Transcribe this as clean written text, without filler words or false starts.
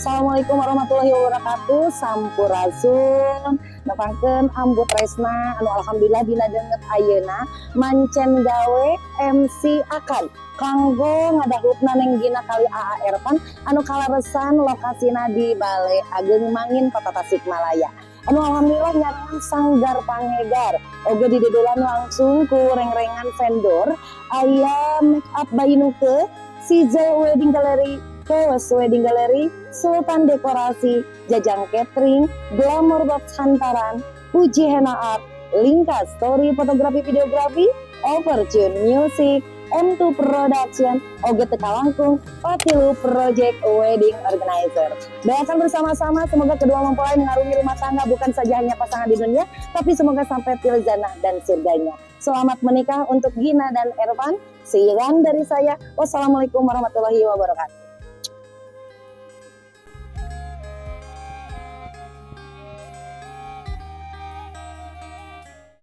Assalamualaikum warahmatullahi wabarakatuh. Sampurasun. Nepangkeun Ambu Tresna anu alhamdulillah dina deungeut ayeuna mancen gawe MC akan kanggo ngadahupna neng gina kali AA Ervan anu kalaresan lokasina di Balai Ageng Mangin Kota Tasikmalaya. Anu alhamdulillah nyarangan sanggar pangegar oge didodolan langsung ku reng-rengan vendor aya make up Bainuke, Sizel Wedding Gallery, Kewas Wedding Gallery, Sultan Dekorasi, Jajang Catering, Glamour Box Hantaran, Puji Henna Art, Lingkas Story Fotografi Videografi, Overtune Music, M2 Production, oge teka langkung, Patilu Project Wedding Organizer. Doakan bersama-sama semoga kedua mempelai mengarungi rumah tangga bukan saja hanya pasangan di dunia, tapi semoga sampai til jannah dan surganya. Selamat menikah untuk Gina dan Ervan. Sekian dari saya. Wassalamualaikum warahmatullahi wabarakatuh.